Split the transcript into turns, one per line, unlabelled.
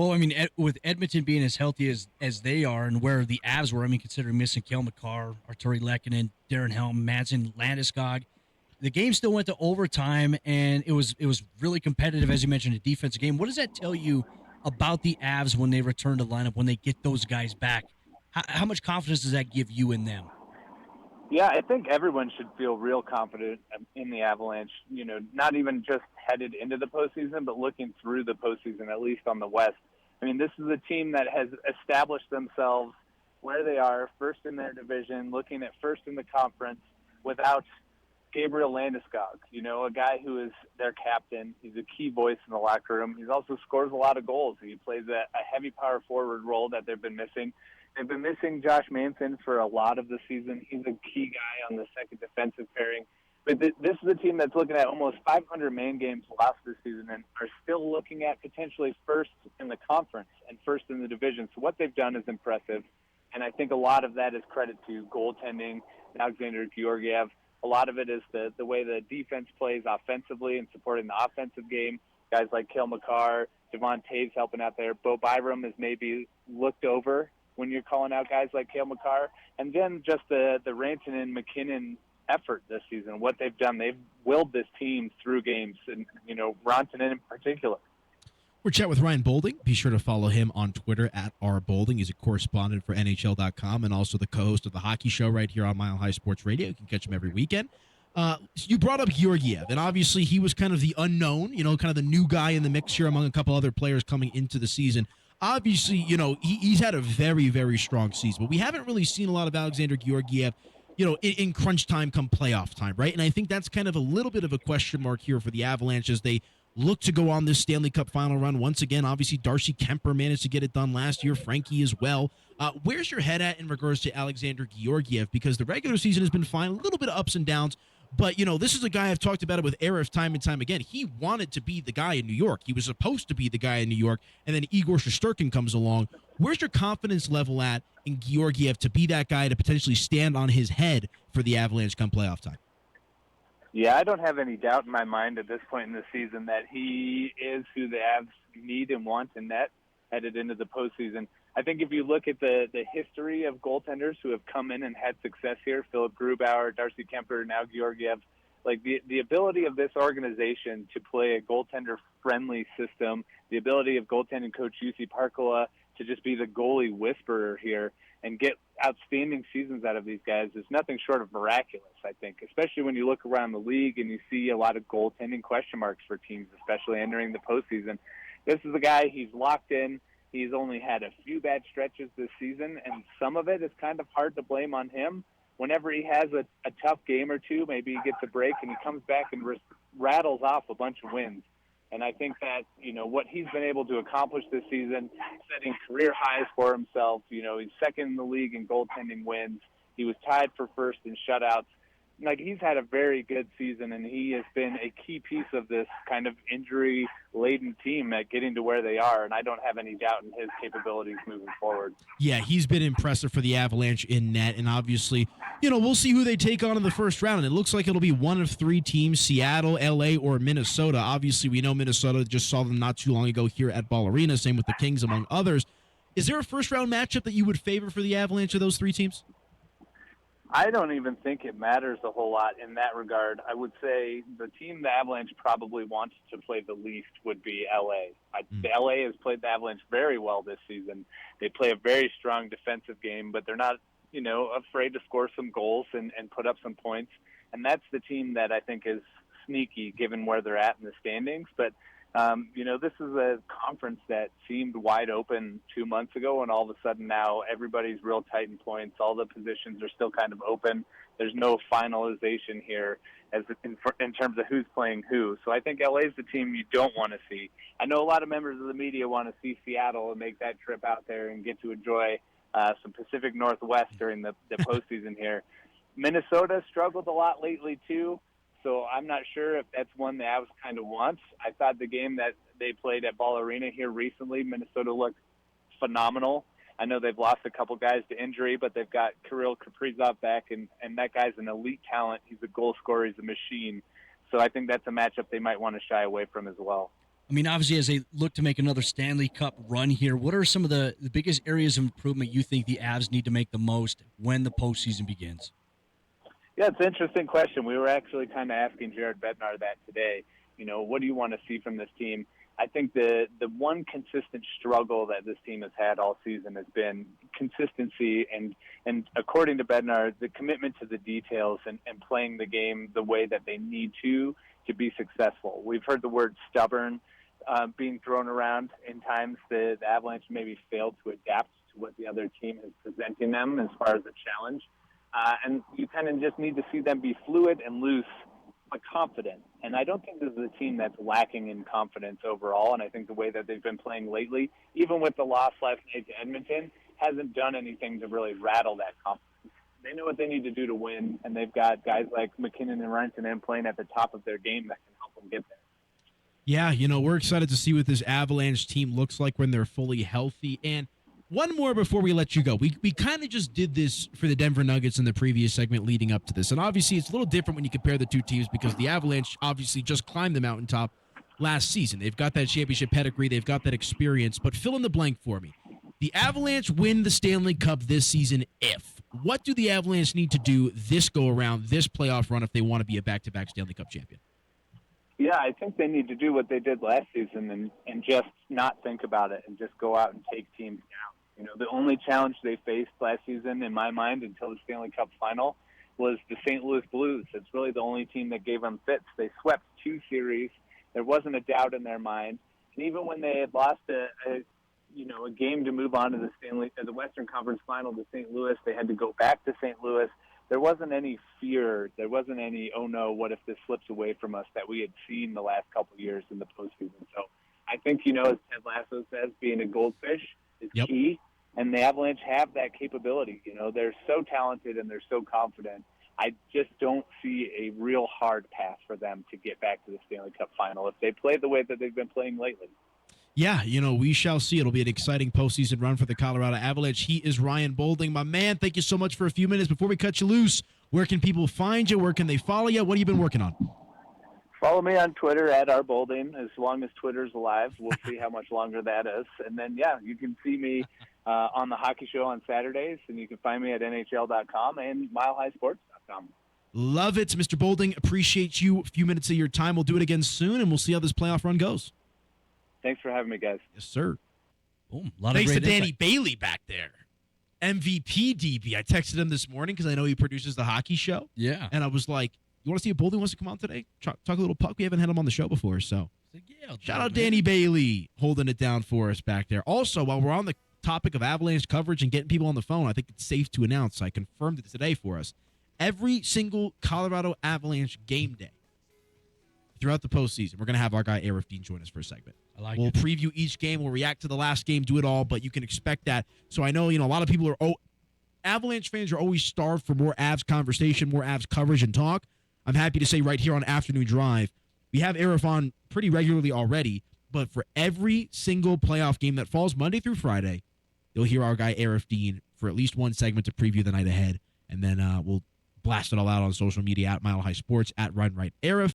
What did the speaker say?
Well, I mean, with Edmonton being as healthy as they are, and where the Avs were, I mean, considering missing Kale McCarr, Arturi Lekkinen, Darren Helm, Madsen, Landeskog, the game still went to overtime, and it was really competitive, as you mentioned, a defensive game. What does that tell you about the Avs when they return to lineup, when they get those guys back? How much confidence does that give you in them?
Yeah, I think everyone should feel real confident in the Avalanche. You know, not even just headed into the postseason, but looking through the postseason, at least on the West. I mean, this is a team that has established themselves where they are, first in their division, looking at first in the conference, without Gabriel Landeskog. You know, a guy who is their captain. He's a key voice in the locker room. He also scores a lot of goals. He plays a heavy power forward role that they've been missing. They've been missing Josh Manson for a lot of the season. He's a key guy on the second defensive pairing. But this is a team that's looking at almost 500 man games lost this season and are still looking at potentially first in the conference and first in the division. So what they've done is impressive. And I think a lot of that is credit to goaltending, Alexander Georgiev. A lot of it is the way the defense plays offensively and supporting the offensive game. Guys like Cale Makar, Devon Taves helping out there. Bo Byram is maybe looked over when you're calling out guys like Cale Makar. And then just the Rantanen, McKinnon effort this season, what they've done. They've willed this team through games, and, you know, Rantanen in particular.
We're chatting with Ryan Boulding. Be sure to follow him on Twitter at @rboulding. He's a correspondent for NHL.com and also the co-host of the hockey show right here on Mile High Sports Radio. You can catch him every weekend. You brought up Georgiev, and obviously he was kind of the unknown, you know, kind of the new guy in the mix here among a couple other players coming into the season. Obviously, you know, he's had a very, very strong season, but we haven't really seen a lot of Alexander Georgiev, you know, in crunch time come playoff time, right? And I think that's kind of a little bit of a question mark here for the Avalanche as they look to go on this Stanley Cup final run. Once again, obviously, Darcy Kemper managed to get it done last year, Frankie as well. Where's your head at in regards to Alexander Georgiev? Because the regular season has been fine, a little bit of ups and downs, but, you know, this is a guy I've talked about it with Arif time and time again. He wanted to be the guy in New York. He was supposed to be the guy in New York, and then Igor Shesterkin comes along. Where's your confidence level at in Georgiev to be that guy to potentially stand on his head for the Avalanche come playoff time?
Yeah, I don't have any doubt in my mind at this point in the season that he is who the Avs need and want in net headed into the postseason. I think if you look at the history of goaltenders who have come in and had success here, Philip Grubauer, Darcy Kemper, now Georgiev, like the ability of this organization to play a goaltender-friendly system, the ability of goaltending coach Jussi Parkola to just be the goalie whisperer here and get outstanding seasons out of these guys is nothing short of miraculous, I think, especially when you look around the league and you see a lot of goaltending question marks for teams, especially entering the postseason. This is a guy, he's locked in. He's only had a few bad stretches this season, and some of it is kind of hard to blame on him. Whenever he has a tough game or two, maybe he gets a break and he comes back and rattles off a bunch of wins. And I think that, you know, what he's been able to accomplish this season, setting career highs for himself, you know, he's second in the league in goaltending wins. He was tied for first in shutouts. Like, he's had a very good season, and he has been a key piece of this kind of injury-laden team at getting to where they are, and I don't have any doubt in his capabilities moving forward.
Yeah, he's been impressive for the Avalanche in net, and obviously, you know, we'll see who they take on in the first round, and it looks like it'll be one of three teams, Seattle, L.A., or Minnesota. Obviously, we know Minnesota, just saw them not too long ago here at Ball Arena, same with the Kings, among others. Is there a first-round matchup that you would favor for the Avalanche of those three teams?
I don't even think it matters a whole lot in that regard. I would say the team the Avalanche probably wants to play the least would be L.A. The L.A. has played the Avalanche very well this season. They play a very strong defensive game, but they're not, you know, afraid to score some goals and put up some points. And that's the team that I think is sneaky given where they're at in the standings. But you know, this is a conference that seemed wide open 2 months ago, and all of a sudden now everybody's real tight in points. All the positions are still kind of open. There's no finalization here as in terms of who's playing who. So I think LA is the team you don't want to see. I know a lot of members of the media want to see Seattle and make that trip out there and get to enjoy some Pacific Northwest during the postseason here. Minnesota struggled a lot lately too. So I'm not sure if that's one the Avs kind of wants. I thought the game that they played at Ball Arena here recently, Minnesota looked phenomenal. I know they've lost a couple guys to injury, but they've got Kirill Kaprizov back, and that guy's an elite talent. He's a goal scorer. He's a machine. So I think that's a matchup they might want to shy away from as well.
I mean, obviously, as they look to make another Stanley Cup run here, what are some of the biggest areas of improvement you think the Avs need to make the most when the postseason begins?
Yeah, it's an interesting question. We were actually kind of asking Jared Bednar that today. What do you want to see from this team? I think the one consistent struggle that this team has had all season has been consistency and according to Bednar, the commitment to the details and playing the game the way that they need to be successful. We've heard the word stubborn being thrown around in times. The Avalanche maybe failed to adapt to what the other team is presenting them as far as a challenge. And you kind of just need to see them be fluid and loose, but confident. And I don't think this is a team that's lacking in confidence overall. And I think the way that they've been playing lately, even with the loss last night to Edmonton, hasn't done anything to really rattle that confidence. They know what they need to do to win, and they've got guys like McKinnon and Rantanen playing at the top of their game that can help them get there.
Yeah, we're excited to see what this Avalanche team looks like when they're fully healthy. And one more before we let you go. We kind of just did this for the Denver Nuggets in the previous segment leading up to this. And obviously it's a little different when you compare the two teams because the Avalanche obviously just climbed the mountaintop last season. They've got that championship pedigree. They've got that experience. But fill in the blank for me. The Avalanche win the Stanley Cup this season if. What do the Avalanche need to do this go-around, this playoff run, if they want to be a back-to-back Stanley Cup champion?
Yeah, I think they need to do what they did last season and just not think about it and just go out and take teams down. The only challenge they faced last season, in my mind, until the Stanley Cup final, was the St. Louis Blues. It's really the only team that gave them fits. They swept 2 series. There wasn't a doubt in their mind. And even when they had lost a game to move on to the Western Conference Final to St. Louis, they had to go back to St. Louis. There wasn't any fear. There wasn't any, oh no, what if this slips away from us that we had seen the last couple of years in the postseason. So I think, as Ted Lasso says, being a goldfish is key. And the Avalanche have that capability. They're so talented and they're so confident. I just don't see a real hard path for them to get back to the Stanley Cup final if they play the way that they've been playing lately.
Yeah, we shall see. It'll be an exciting postseason run for the Colorado Avalanche. He is Ryan Boulding. My man, thank you so much for a few minutes. Before we cut you loose, where can people find you? Where can they follow you? What have you been working on?
Follow me on Twitter at @RBoulding. As long as Twitter's alive, we'll see how much longer that is. And then, you can see me on the Hockey Show on Saturdays, and you can find me at NHL.com and MileHighSports.com.
Love it, Mr. Boulding. Appreciate you. A few minutes of your time. We'll do it again soon, and we'll see how this playoff run goes.
Thanks for having me, guys.
Yes, sir.
Boom.
Thanks to Danny Bailey back there. MVP DB. I texted him this morning because I know he produces the Hockey Show.
Yeah.
And I was like, you want to see if Boulding wants to come on today? Talk a little puck. We haven't had him on the show before, so. Shout out Danny Bailey holding it down for us back there. Also, while we're on the topic of Avalanche coverage and getting people on the phone, I think it's safe to announce, I confirmed it today for us, every single Colorado Avalanche game day throughout the postseason, we're going to have our guy Arif Dean join us for a segment. We'll preview each game. We'll react to the last game, do it all, but you can expect that. So I know, a lot of people are Avalanche fans are always starved for more Avs conversation, more Avs coverage and talk. I'm happy to say right here on Afternoon Drive, we have Arif on pretty regularly already, but for every single playoff game that falls Monday through Friday, you'll hear our guy Arif Dean for at least one segment to preview the night ahead, and then we'll blast it all out on social media at Mile High Sports, at Run Right Arif.